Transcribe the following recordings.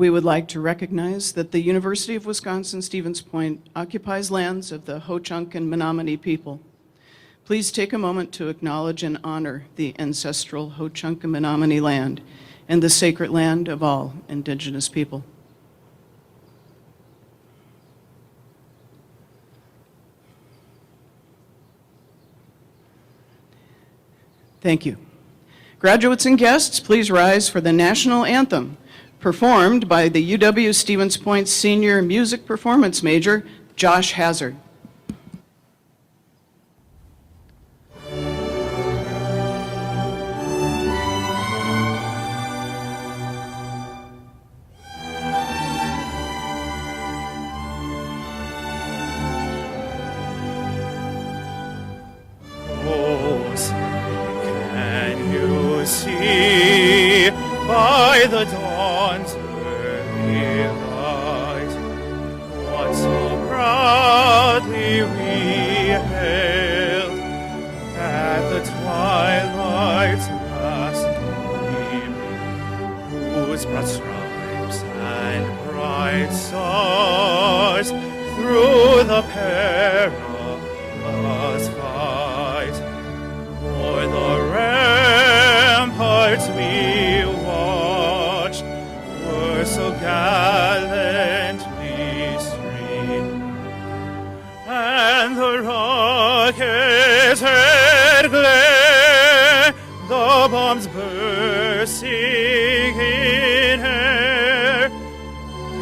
we would like to recognize that the University of Wisconsin-Stevens Point occupies lands of the Ho-Chunk and Menominee people. Please take a moment to acknowledge and honor the ancestral Ho-Chunk and Menominee land and the sacred land of all Indigenous people. Thank you. Graduates and guests, please rise for the national anthem, performed by the UW-Stevens Point senior music performance major, Josh Hazard. By the dawn's early light, what so proudly we hailed at the twilight's last gleam, whose broad stripes and bright stars through the perilous fight o'er the ramparts we so gallantly streamed, and the rocket's red glare, the bombs bursting in air,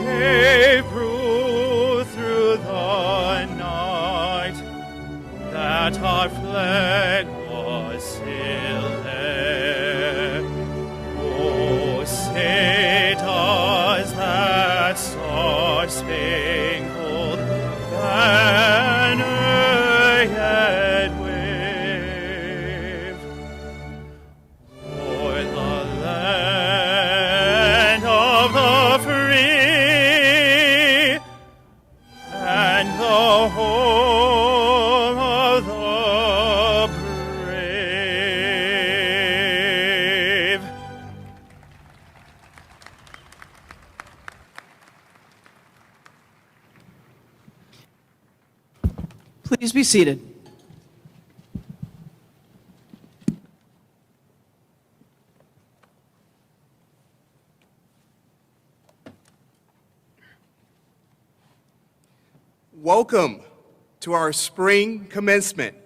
gave proof through the night that our flag was still there. Oh, say does that star-spangled banner yet wave o'er the land of the free and the home of the brave? Please be seated. Welcome to our spring commencement.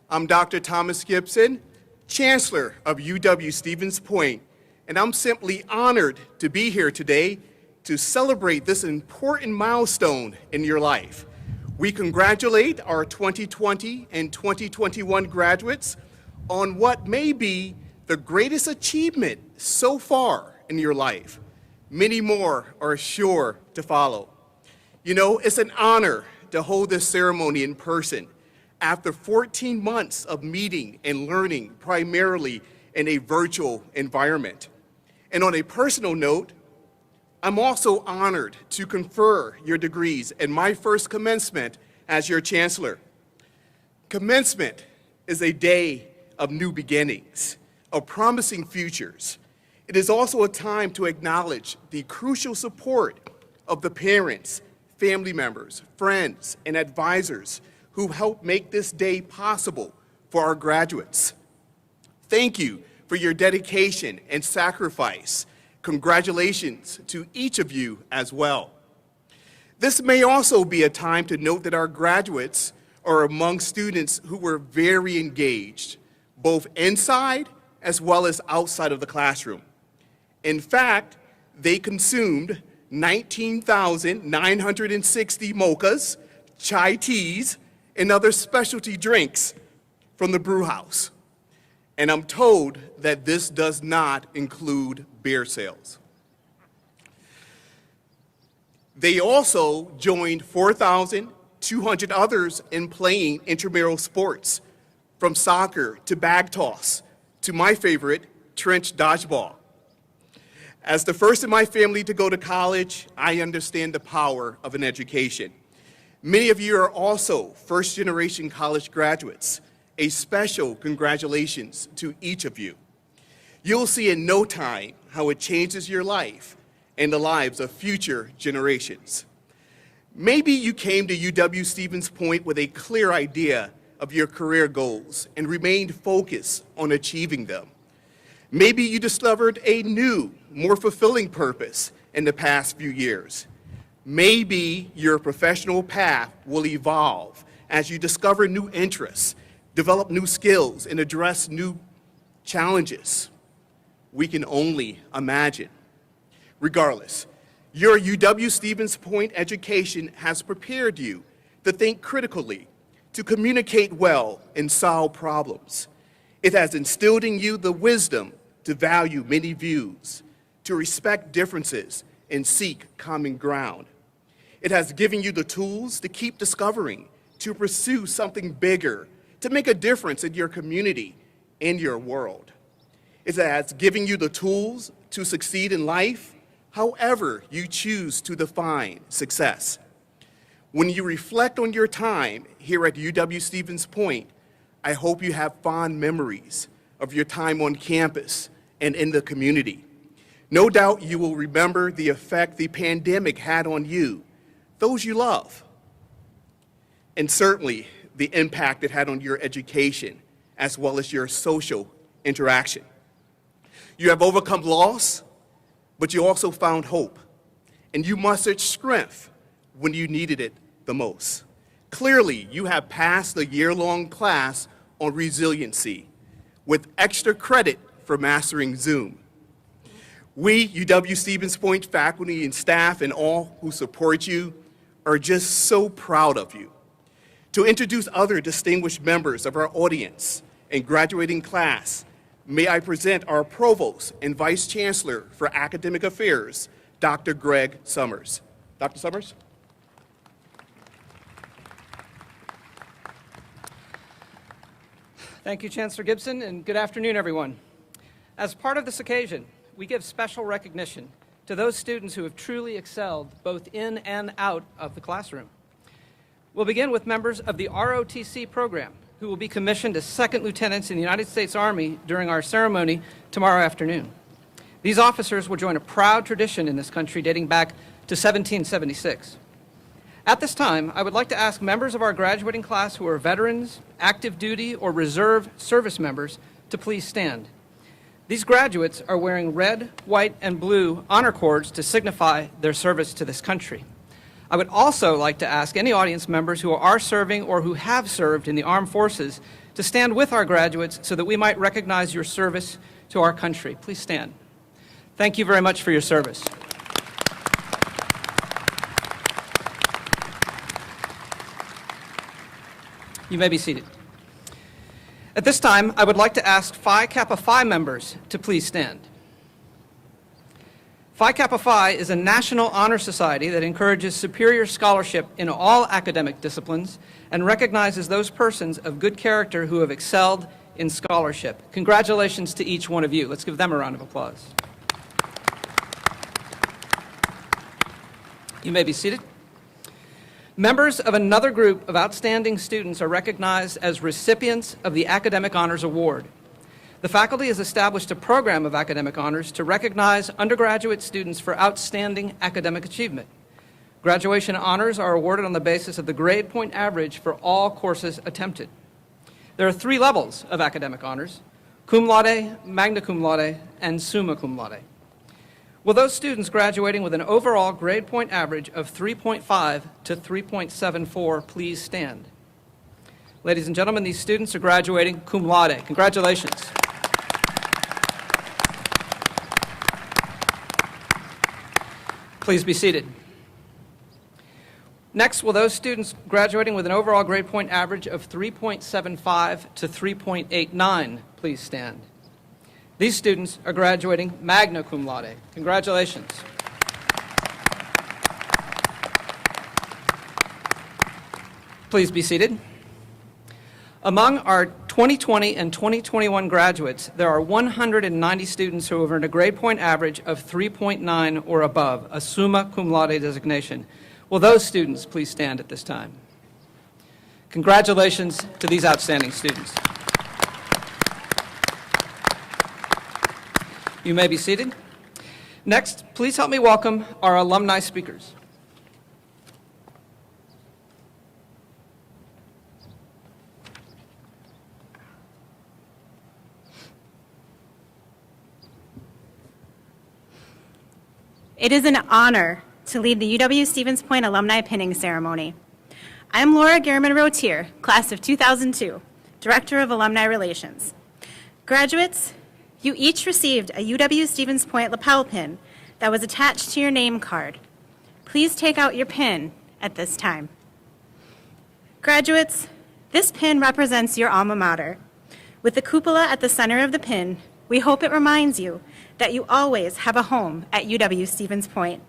I'm Dr. Thomas Gibson, Chancellor of UW-Stevens Point, and I'm simply honored to be here today to celebrate this important milestone in your life. We congratulate our 2020 and 2021 graduates on what may be the greatest achievement so far in your life. Many more are sure to follow. You know, it's an honor to hold this ceremony in person after 14 months of meeting and learning primarily in a virtual environment. And on a personal note, I'm also honored to confer your degrees in my first commencement as your Chancellor. Commencement is a day of new beginnings, of promising futures. It is also a time to acknowledge the crucial support of the parents, family members, friends, and advisors who helped make this day possible for our graduates. Thank you for your dedication and sacrifice. Congratulations to each of you as well. This may also be a time to note that our graduates are among students who were very engaged, both inside as well as outside of the classroom. In fact, they consumed 19,960 mochas, chai teas, and other specialty drinks from the brew house. And I'm told that this does not include beer sales. They also joined 4,200 others in playing intramural sports, from soccer to bag toss to my favorite, trench dodgeball. As the first in my family to go to college, I understand the power of an education. Many of you are also first-generation college graduates. A special congratulations to each of you. You'll see in no time how it changes your life and the lives of future generations. Maybe you came to UW-Stevens Point with a clear idea of your career goals and remained focused on achieving them. Maybe you discovered a new, more fulfilling purpose in the past few years. Maybe your professional path will evolve as you discover new interests, develop new skills, and address new challenges. We can only imagine. Regardless, your UW-Stevens Point education has prepared you to think critically, to communicate well, and solve problems. It has instilled in you the wisdom to value many views, to respect differences, and seek common ground. It has given you the tools to keep discovering, to pursue something bigger, to make a difference in your community and your world. It has given you the tools to succeed in life, however you choose to define success. When you reflect on your time here at UW-Stevens Point, I hope you have fond memories of your time on campus and in the community. No doubt you will remember the effect the pandemic had on you, those you love, and certainly the impact it had on your education as well as your social interaction. You have overcome loss, but you also found hope, and you mustered strength when you needed it the most. Clearly, you have passed a year-long class on resiliency with extra credit for mastering Zoom. We, UW-Stevens Point faculty and staff and all who support you are just so proud of you. To introduce other distinguished members of our audience and graduating class, may I present our Provost and Vice Chancellor for Academic Affairs, Dr. Greg Summers. Dr. Summers? Thank you, Chancellor Gibson, and good afternoon, everyone. As part of this occasion, we give special recognition to those students who have truly excelled both in and out of the classroom. We'll begin with members of the ROTC program, who will be commissioned as second lieutenants in the United States Army during our ceremony tomorrow afternoon. These officers will join a proud tradition in this country dating back to 1776. At this time, I would like to ask members of our graduating class who are veterans, active duty, or reserve service members to please stand. These graduates are wearing red, white, and blue honor cords to signify their service to this country. I would also like to ask any audience members who are serving or who have served in the armed forces to stand with our graduates so that we might recognize your service to our country. Please stand. Thank you very much for your service. You may be seated. At this time, I would like to ask Phi Kappa Phi members to please stand. Phi Kappa Phi is a national honor society that encourages superior scholarship in all academic disciplines and recognizes those persons of good character who have excelled in scholarship. Congratulations to each one of you. Let's give them a round of applause. You may be seated. Members of another group of outstanding students are recognized as recipients of the Academic Honors Award. The faculty has established a program of academic honors to recognize undergraduate students for outstanding academic achievement. Graduation honors are awarded on the basis of the grade point average for all courses attempted. There are 3 levels of academic honors: cum laude, magna cum laude, and summa cum laude. Will those students graduating with an overall grade point average of 3.5 to 3.74 please stand? Ladies and gentlemen, these students are graduating cum laude. Congratulations. Please be seated. Next, will those students graduating with an overall grade point average of 3.75 to 3.89 please stand? These students are graduating magna cum laude. Congratulations. Please be seated. Among our 2020 and 2021 graduates, there are 190 students who have earned a grade point average of 3.9 or above, a summa cum laude designation. Will those students please stand at this time? Congratulations to these outstanding students. You may be seated. Next, please help me welcome our alumni speakers. It is an honor to lead the UW-Stevens Point Alumni Pinning Ceremony. I'm Laura Gehrman-Rotier, class of 2002, Director of Alumni Relations. Graduates, you each received a UW-Stevens Point lapel pin that was attached to your name card. Please take out your pin at this time. Graduates, this pin represents your alma mater. With the cupola at the center of the pin, we hope it reminds you that you always have a home at UW-Stevens Point.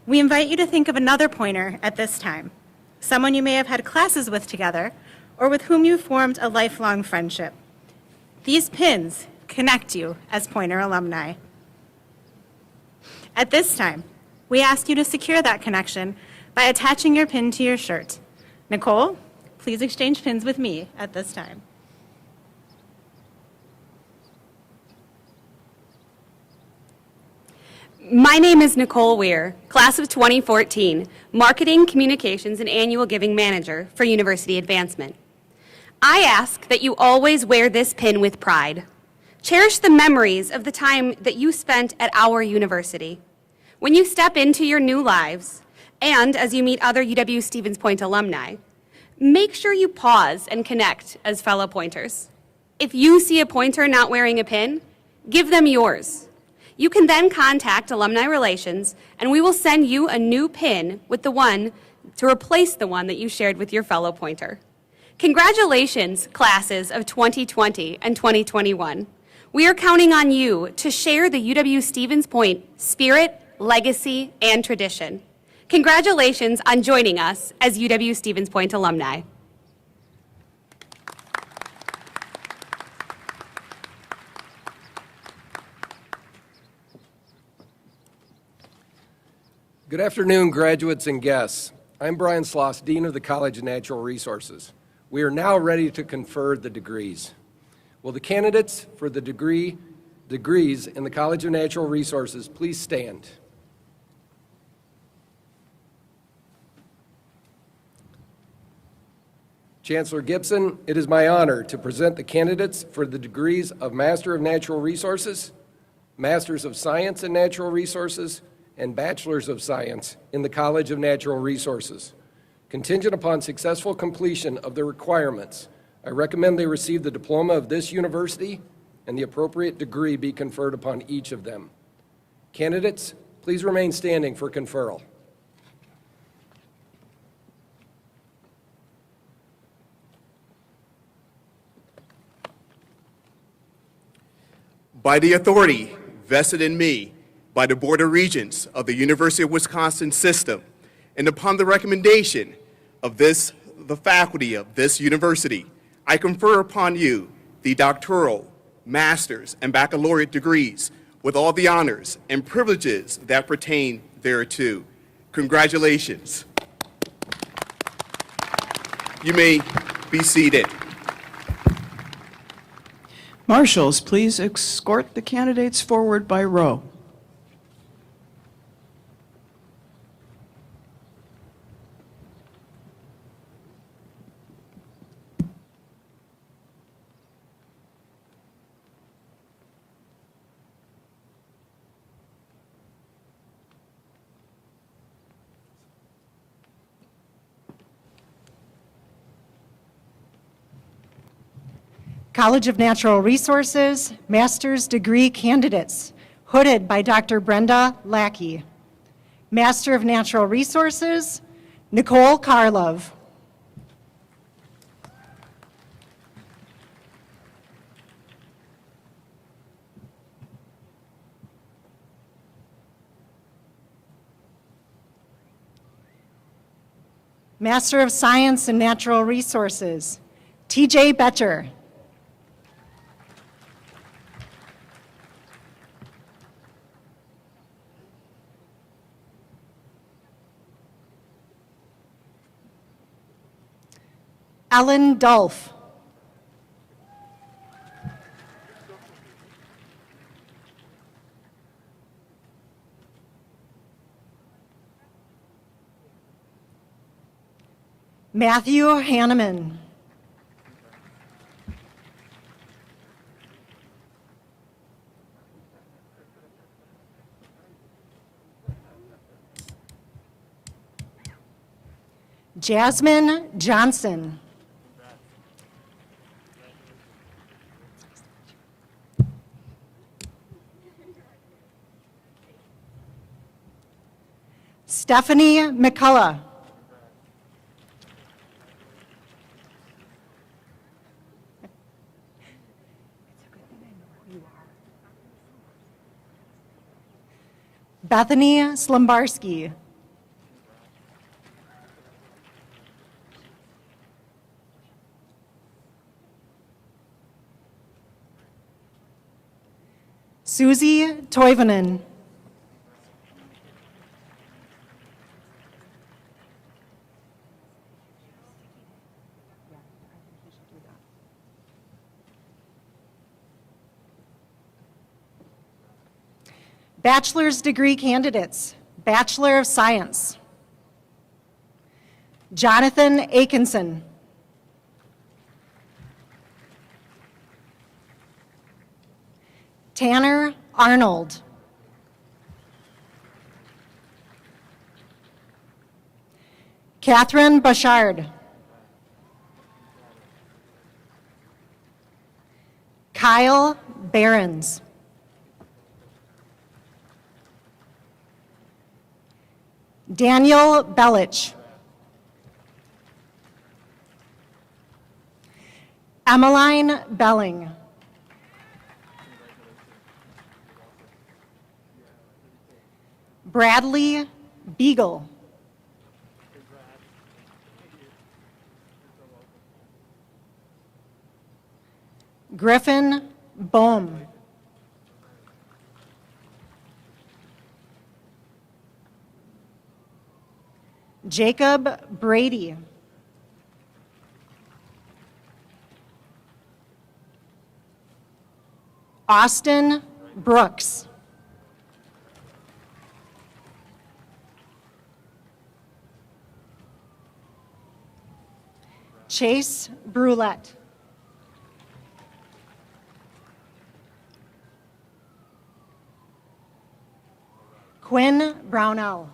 We invite you to think of another Pointer at this time, someone you may have had classes with together or with whom you formed a lifelong friendship. These pins connect you as Pointer alumni. At this time, we ask you to secure that connection by attaching your pin to your shirt. Nicole, please exchange pins with me at this time. My name is Nicole Weir, class of 2014, Marketing, Communications, and Annual Giving Manager for University Advancement. I ask that you always wear this pin with pride. Cherish the memories of the time that you spent at our university. When you step into your new lives, and as you meet other UW-Stevens Point alumni, make sure you pause and connect as fellow Pointers. If you see a Pointer not wearing a pin, give them yours. You can then contact Alumni Relations, and we will send you a new pin with the one to replace the one that you shared with your fellow Pointer. Congratulations, classes of 2020 and 2021. We are counting on you to share the UW-Stevens Point spirit, legacy, and tradition. Congratulations on joining us as UW-Stevens Point alumni. Good afternoon, graduates and guests. I'm Brian Sloss, Dean of the College of Natural Resources. We are now ready to confer the degrees. Will the candidates for the degrees in the College of Natural Resources please stand? Chancellor Gibson, it is my honor to present the candidates for the degrees of Master of Natural Resources, Masters of Science in Natural Resources, and Bachelors of Science in the College of Natural Resources. Contingent upon successful completion of the requirements, I recommend they receive the diploma of this university and the appropriate degree be conferred upon each of them. Candidates, please remain standing for conferral. By the authority vested in me by the Board of Regents of the University of Wisconsin System, and upon the recommendation of the faculty of this university, I confer upon you the doctoral, master's, and baccalaureate degrees with all the honors and privileges that pertain thereto. Congratulations. You may be seated. Marshals, please escort the candidates forward by row. College of Natural Resources, master's degree candidates, hooded by Dr. Brenda Lackey. Master of Natural Resources, Nicole Karlov. Master of Science in Natural Resources, TJ Betcher. Ellen Dolph. Matthew Hanneman. Jasmine Johnson. Stephanie McCullough. Bethany Slimbarski. Susie Toivonen. Bachelor's degree candidates, Bachelor of Science. Jonathan Akinson. Tanner Arnold. Catherine Bouchard. Kyle Behrens. Daniel Bellich. Emmeline Belling. Bradley Beagle. Griffin Bohm. Jacob Brady. Austin Brooks. Chase Brulette. Quinn Brownell.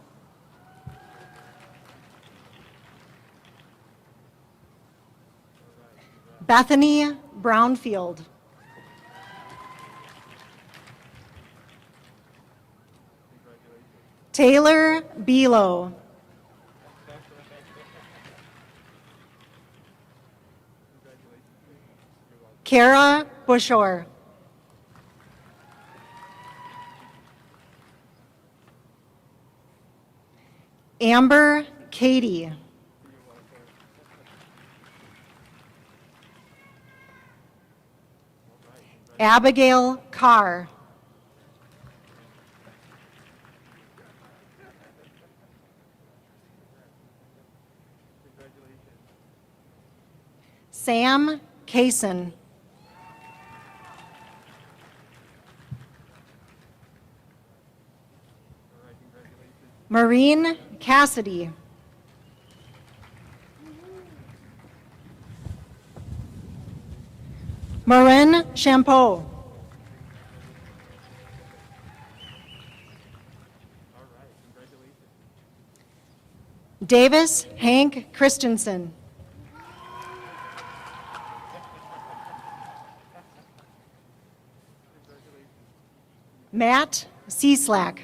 Bethany Brownfield. Taylor Belo. Kara Bushore. Amber Katie. Abigail Carr. Sam Kaysen. Maureen Cassidy. Marin Champeau. Davis Hank Christensen. Matt Cieslak.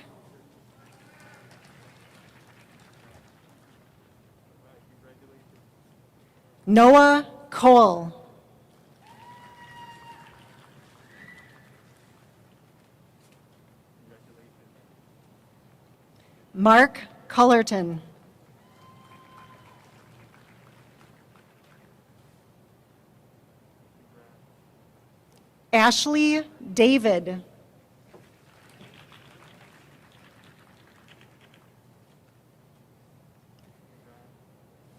Noah Cole. Mark Cullerton. Ashley David.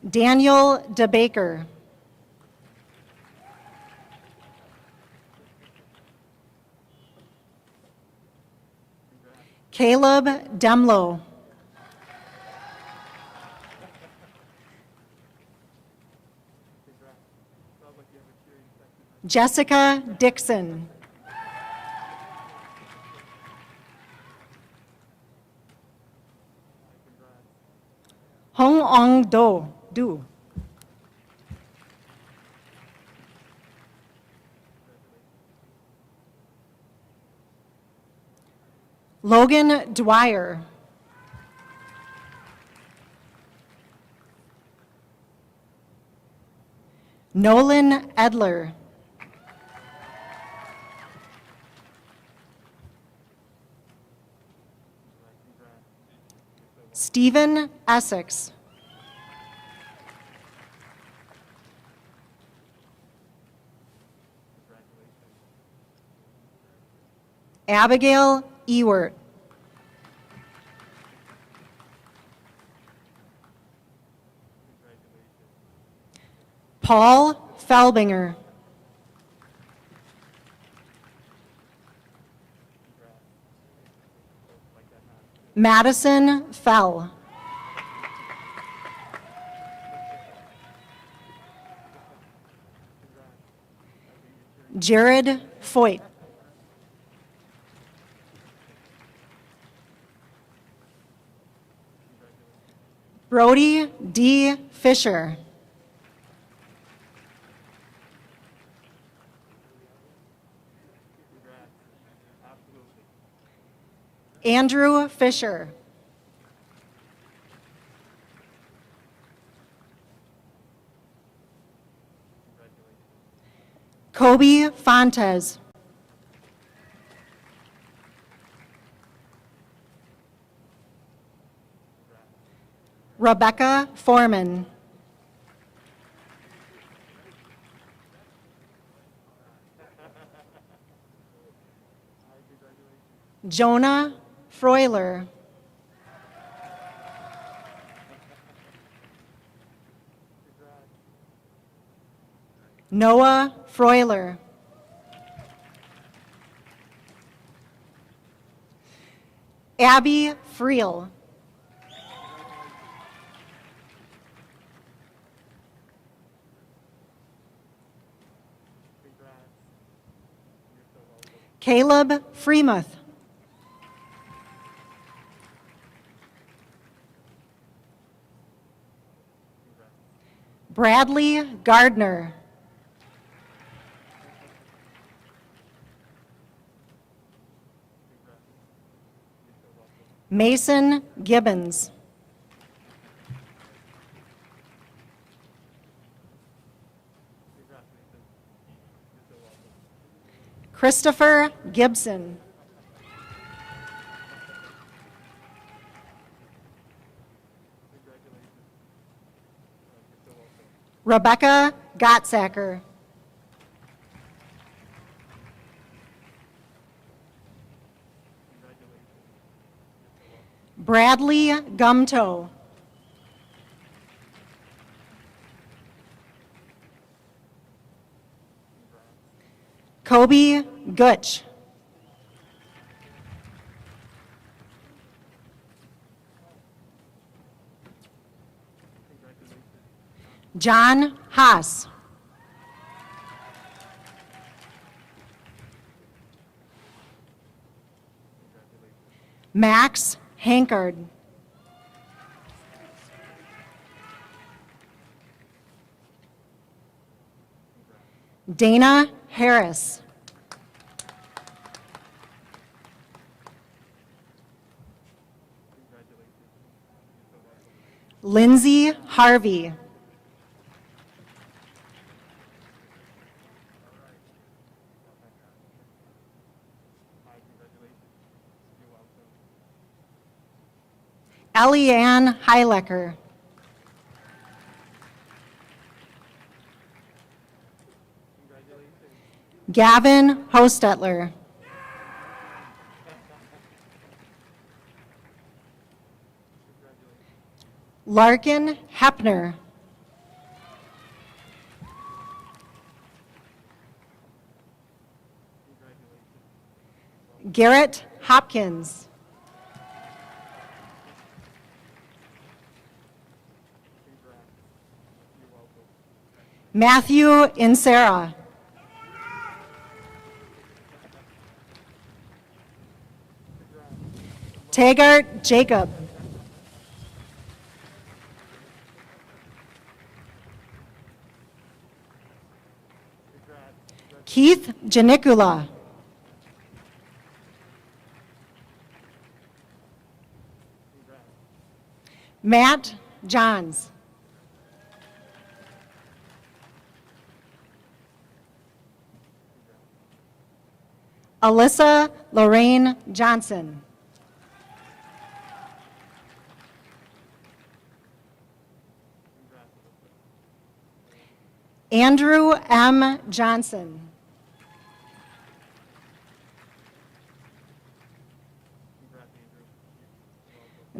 Daniel DeBaker. Caleb Demlow. Jessica Dixon. Hong Ong Du. Logan Dwyer. Nolan Edler. Stephen Essex. Abigail Ewert. Paul Felbinger. Madison Fell. Jared Foyt. Brody D. Fisher. Andrew Fisher. Kobe Fontes. Rebecca Foreman. Jonah Freuler. Noah Freuler. Abby Friel. Caleb Freemuth. Bradley Gardner. Mason Gibbons. Christopher Gibson. Rebecca Gottsacker. Bradley Gumtoe. Kobe Gutch. John Haas. Max Hankard. Dana Harris. Lindsay Harvey. Elianne Heilecker. Gavin Hostetler. Larkin Hepner. Garrett Hopkins. Matthew Insera. Taggart Jacob. Keith Janicula. Matt Johns. Alyssa Lorraine Johnson. Andrew M. Johnson.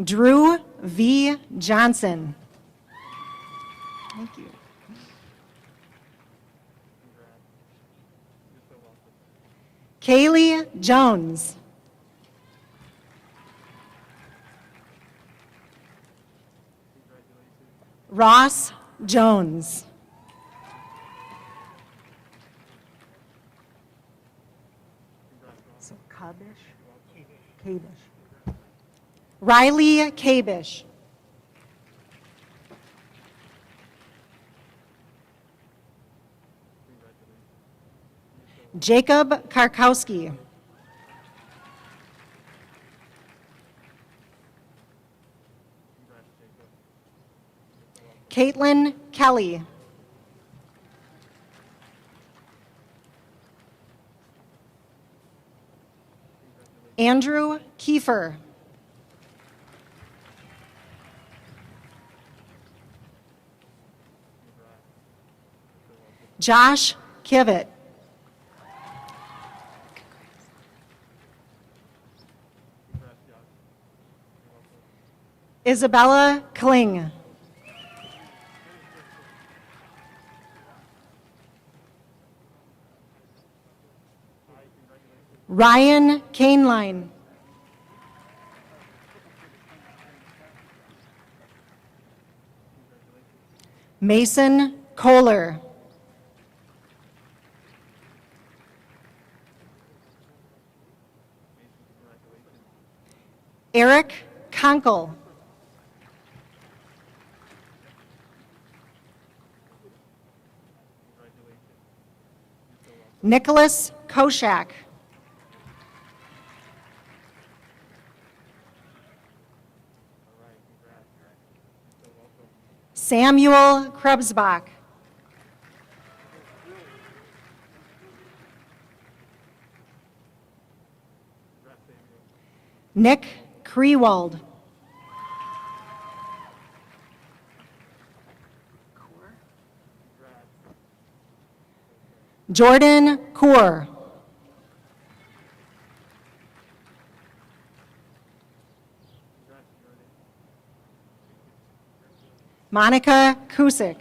Drew V. Johnson. Thank you. Kaylee Jones. Ross Jones. So Kabish. Riley Kabish. Jacob Karkowski. Caitlin Kelly. Andrew Kiefer. Josh Kivett. Isabella Kling. Ryan Kaneline. Mason Kohler. Eric Konkel. Nicholas Koshak. Samuel Krebsbach. Nick Krewald. Jordan Kaur. Monica Kusick.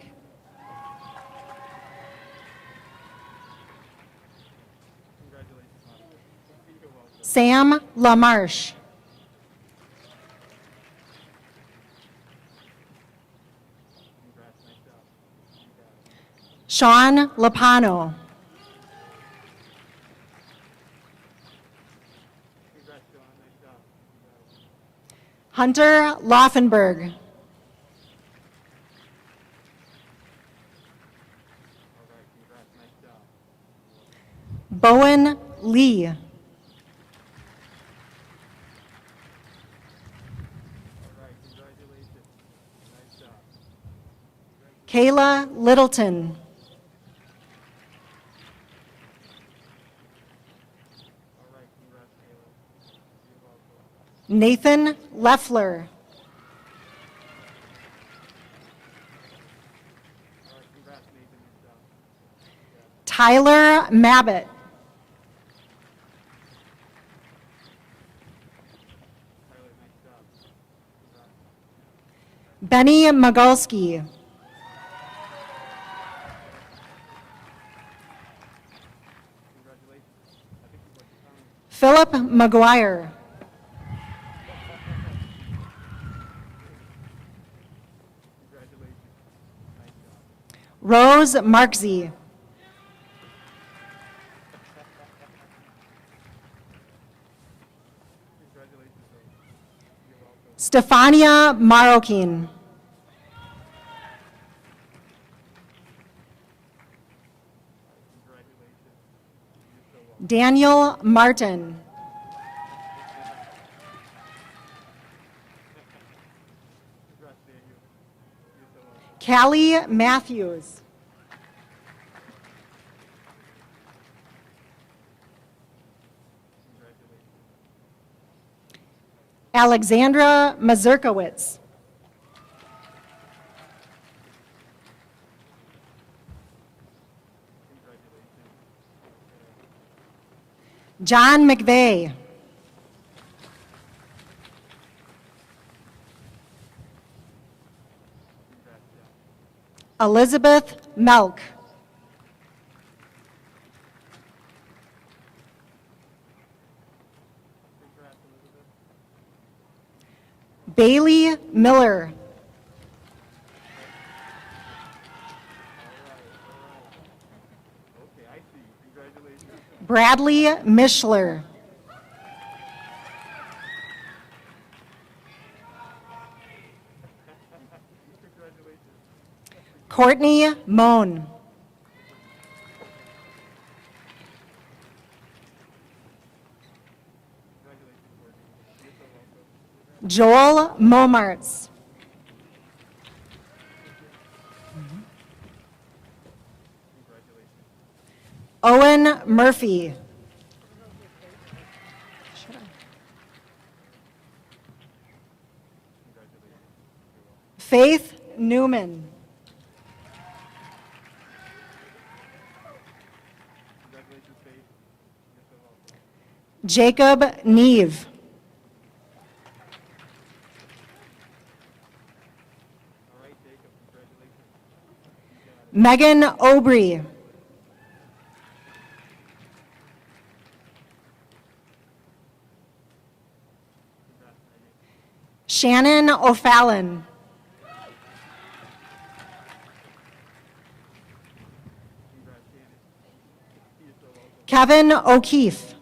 Sam LaMarche. Sean Lapano. Hunter Laufenberg. Bowen Lee. Kayla Littleton. Nathan Leffler. Tyler Mabbitt. Benny Magulski. Philip McGuire. Rose Marksy. Stefania Marokin. Daniel Martin. Callie Matthews. Alexandra Mazurkowitz. John McVeigh. Elizabeth Melk. Bailey Miller. Bradley Mishler. Courtney Moan. Joel Momartz. Owen Murphy. Faith Newman. Jacob Neve. Megan Aubry. Shannon O'Fallon. Kevin O'Keefe.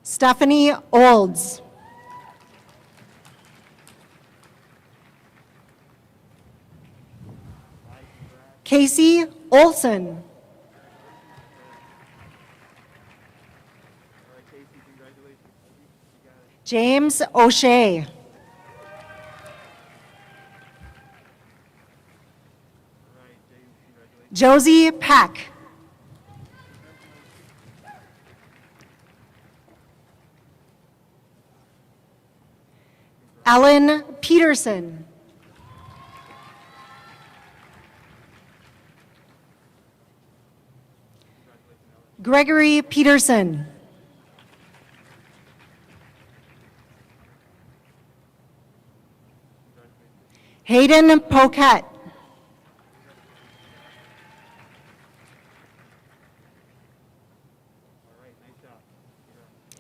Stephanie Olds. Casey Olson. James O'Shea. Josie Peck. Ellen Peterson. Gregory Peterson. Hayden Poquette.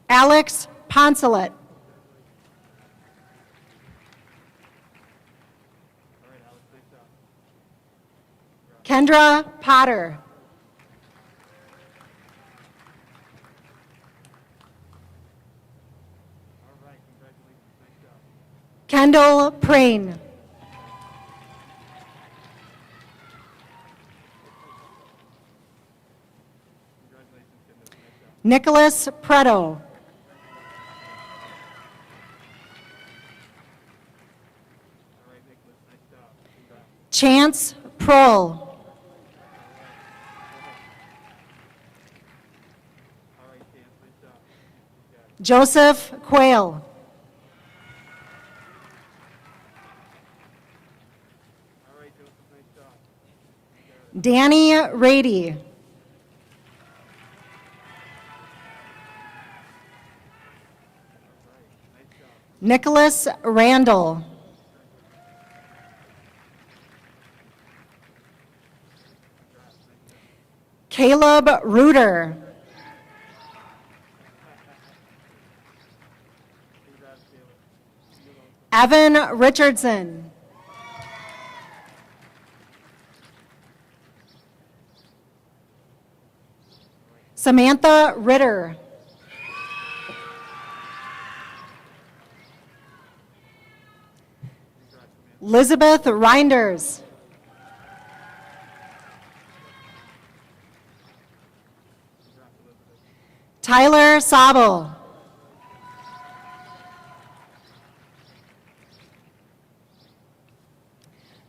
Alex Poncelet. Kendra Potter. Kendall Prain. Nicholas Preto. Chance Prohl. Joseph Quayle. Danny Rady. Nicholas Randall. Caleb Reuter. Evan Richardson. Samantha Ritter. Elizabeth Reinders. Tyler Sabel.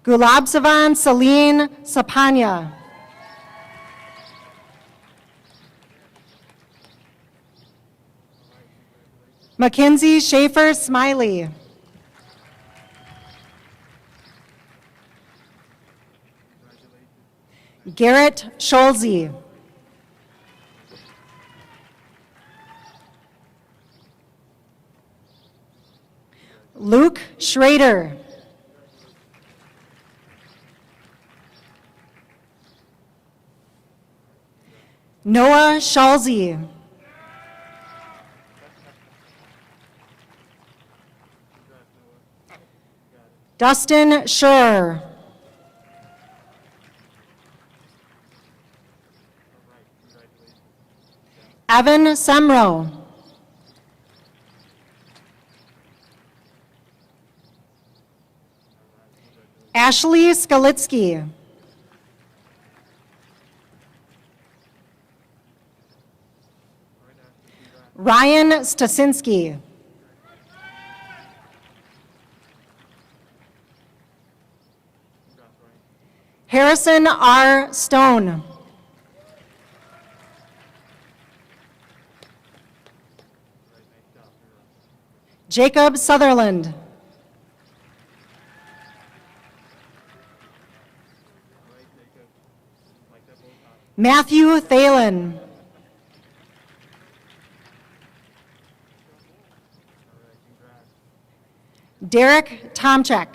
Gulabsavan Celine Sapanya. Mackenzie Schaefer Smiley. Garrett Scholze. Luke Schrader. Noah Schalze. Dustin Schur. Evan Semro. Ashley Skalitsky. Ryan Stasinski. Harrison R. Stone. Jacob Sutherland. Matthew Thalen. Derek Tomchek.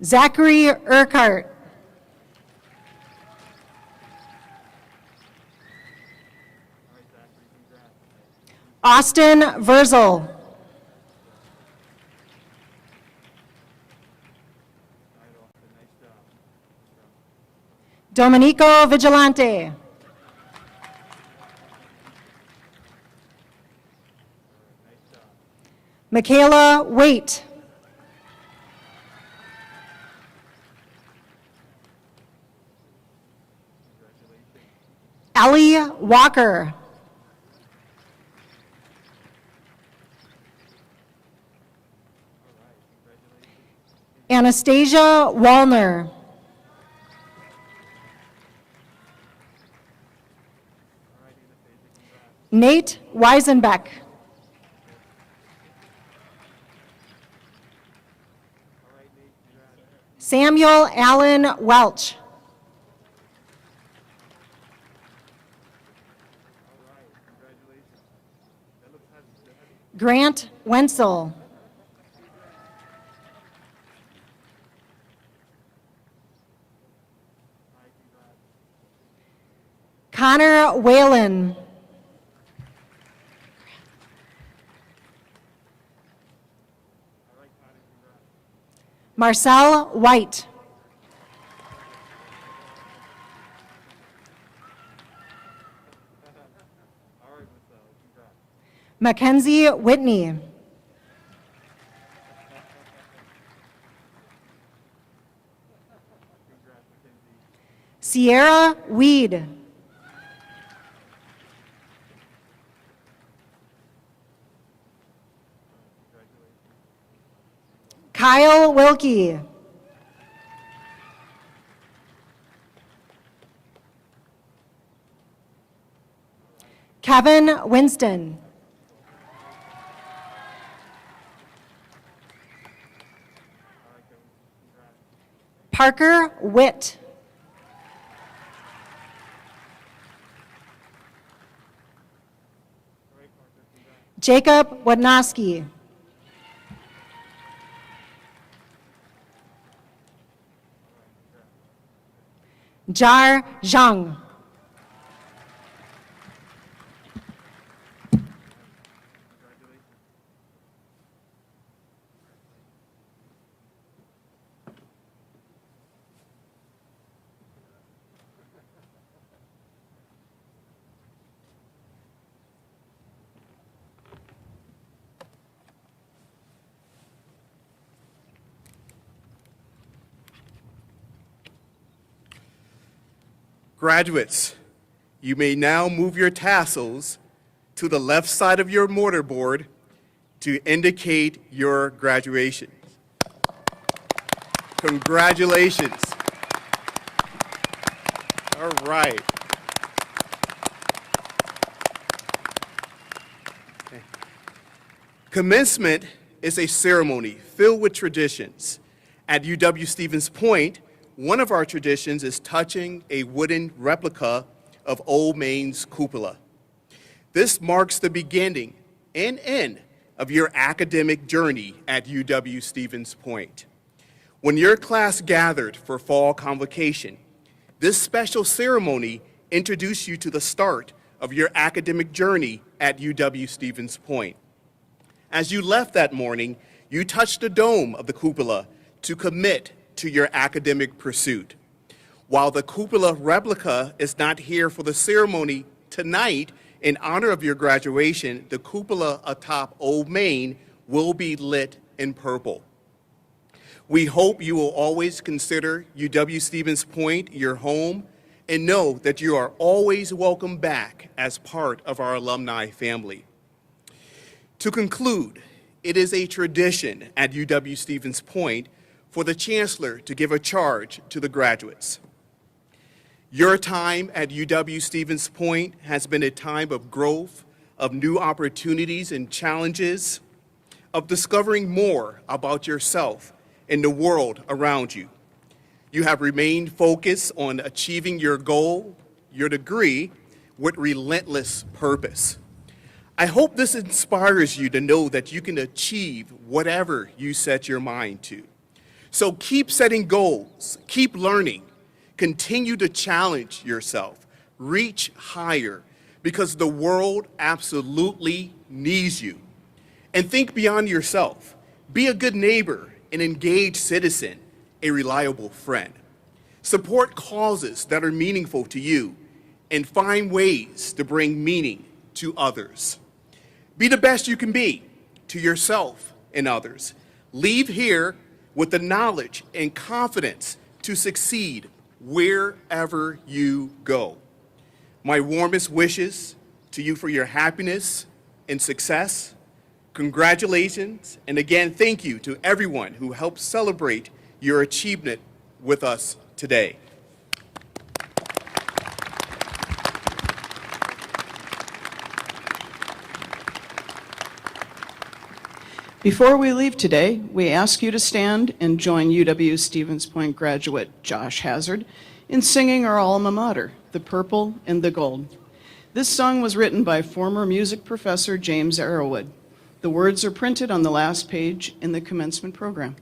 Zachary Urquhart. Austin Verzel. Domenico Vigilante. Michaela Waite. Ellie Walker. Anastasia Wallner. Nate Weisenbeck. Samuel Allen Welch. Grant Wenzel. Connor Whalen. Marcel White. Mackenzie Whitney. Sierra Weed. Kyle Wilkie. Kevin Winston. Parker Witt. Jacob Wadnowski. Jar Zhang. Graduates, you may now move your tassels to the left side of your mortarboard to indicate your graduation. Congratulations. All right. Commencement is a ceremony filled with traditions. At UW-Stevens Point, one of our traditions is touching a wooden replica of Old Maine's cupola. This marks the beginning and end of your academic journey at UW-Stevens Point. When your class gathered for fall convocation, this special ceremony introduced you to the start of your academic journey at UW-Stevens Point. As you left that morning, you touched the dome of the cupola to commit to your academic pursuit. While the cupola replica is not here for the ceremony tonight, in honor of your graduation, the cupola atop Old Main will be lit in purple. We hope you will always consider UW-Stevens Point your home and know that you are always welcome back as part of our alumni family. To conclude, it is a tradition at UW-Stevens Point for the Chancellor to give a charge to the graduates. Your time at UW-Stevens Point has been a time of growth, of new opportunities and challenges, of discovering more about yourself and the world around you. You have remained focused on achieving your goal, your degree, with relentless purpose. I hope this inspires you to know that you can achieve whatever you set your mind to. So keep setting goals, keep learning, continue to challenge yourself, reach higher, because the world absolutely needs you. And think beyond yourself. Be a good neighbor, an engaged citizen, a reliable friend. Support causes that are meaningful to you and find ways to bring meaning to others. Be the best you can be to yourself and others. Leave here with the knowledge and confidence to succeed wherever you go. My warmest wishes to you for your happiness and success. Congratulations, and again, thank you to everyone who helped celebrate your achievement with us today. Before we leave today, we ask you to stand and join UW-Stevens Point graduate Josh Hazard in singing our alma mater, The Purple and the Gold. This song was written by former music professor James Arrowwood. The words are printed on the last page in the commencement program.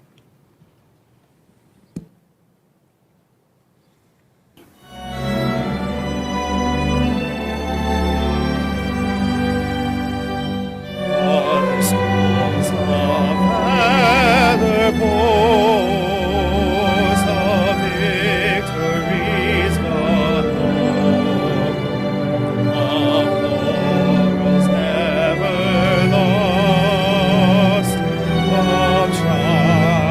Never lost, of triumph.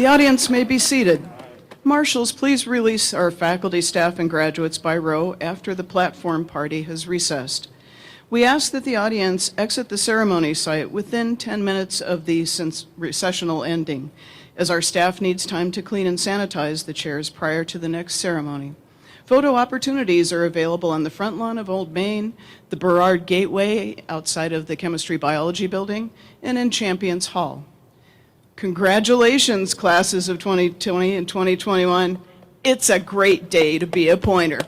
The audience may be seated. Marshals, please release our faculty, staff, and graduates by row after the platform party has recessed. We ask that the audience exit the ceremony site within 10 minutes of the recessional ending, as our staff needs time to clean and sanitize the chairs prior to the next ceremony. Photo opportunities are available on the front lawn of Old Main, the Burrard Gateway outside of the Chemistry Biology Building, and in Champions Hall. Congratulations, classes of 2020 and 2021. It's a great day to be a Pointer.